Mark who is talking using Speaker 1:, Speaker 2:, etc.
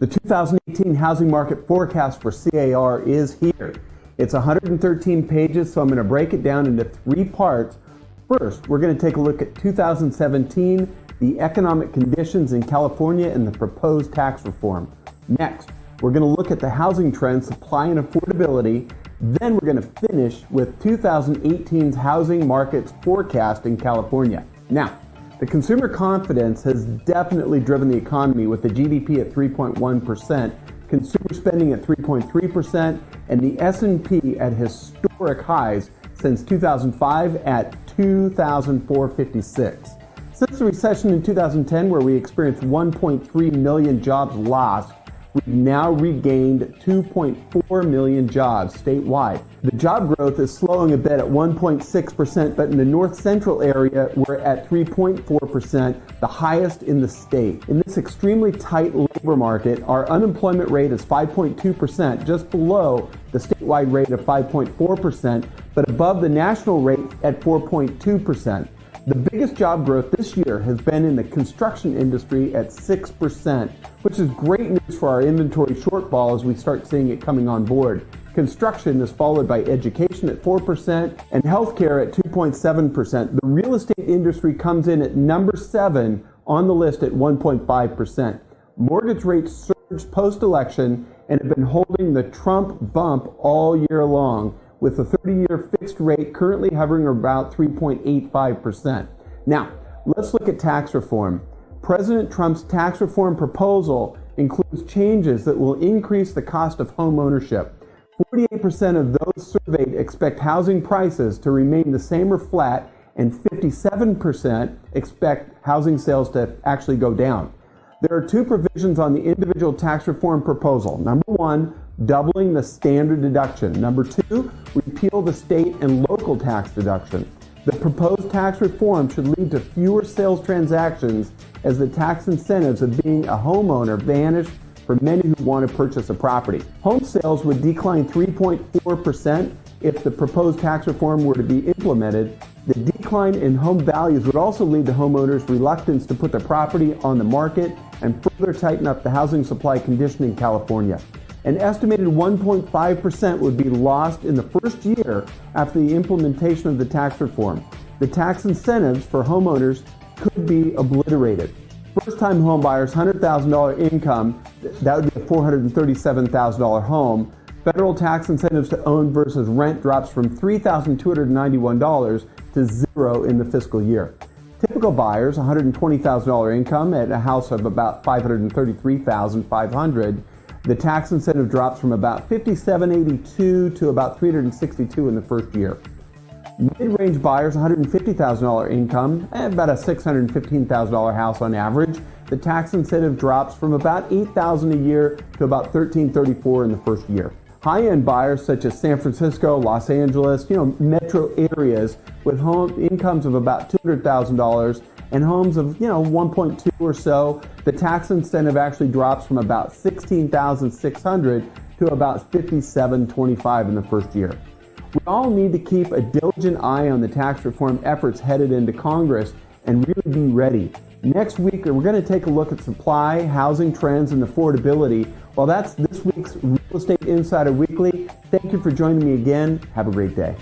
Speaker 1: The 2018 housing market forecast for CAR is here. It's 113 pages, so I'm going to break it down into three parts. First, we're going to take a look at 2017, the economic conditions in California, and the proposed tax reform. Next, we're going to look at the housing trends, supply and affordability. Then we're going to finish with 2018's housing markets forecast in California. Now, the consumer confidence has definitely driven the economy, with the GDP at 3.1%, consumer spending at 3.3%, and the S&P at historic highs since 2005 at 2,456. Since the recession in 2010, where we experienced 1.3 million jobs lost, we've now regained 2.4 million jobs statewide. The job growth is slowing a bit at 1.6%, but in the north central area, we're at 3.4%, the highest in the state. In this extremely tight labor market, our unemployment rate is 5.2%, just below the statewide rate of 5.4%, but above the national rate at 4.2%. The biggest job growth this year has been in the construction industry at 6%, which is great news for our inventory shortfall as we start seeing it coming on board. Construction is followed by education at 4% and healthcare at 2.7%. The real estate industry comes in at number 7 on the list at 1.5%. Mortgage rates surged post-election and have been holding the Trump bump all year long, with the 30-year fixed rate currently hovering about 3.85%. Now, let's look at tax reform. President Trump's tax reform proposal includes changes that will increase the cost of home ownership. 48% of those surveyed expect housing prices to remain the same or flat, and 57% expect housing sales to actually go down. There are two provisions on the individual tax reform proposal. Number one, doubling the standard deduction. Number two, repeal the state and local tax deduction. The proposed tax reform should lead to fewer sales transactions, as the tax incentives of being a homeowner vanish for many who want to purchase a property. Home sales would decline 3.4% if the proposed tax reform were to be implemented. The decline in home values would also lead to homeowners' reluctance to put their property on the market and further tighten up the housing supply condition in California. An estimated 1.5% would be lost in the first year after the implementation of the tax reform. The tax incentives for homeowners could be obliterated. First-time home buyers, $100,000 income, that would be a $437,000 home. Federal tax incentives to own versus rent drops from $3,291 to zero in the fiscal year. Typical buyers, $120,000 income at a house of about $533,500. The tax incentive drops from about $5,782 to about $362 in the first year. Mid-range buyers, $150,000 income, and about a $615,000 house on average. The tax incentive drops from about $8,000 a year to about $1,334 in the first year. High-end buyers such as San Francisco, Los Angeles, metro areas with home incomes of about $200,000 and homes of 1.2 or so, the tax incentive actually drops from about $16,600 to about $5,725 in the first year. We all need to keep a diligent eye on the tax reform efforts headed into Congress and really be ready. Next week, we're going to take a look at supply, housing trends, and affordability. Well, that's this week's Real Estate Insider Weekly. Thank you for joining me again. Have a great day.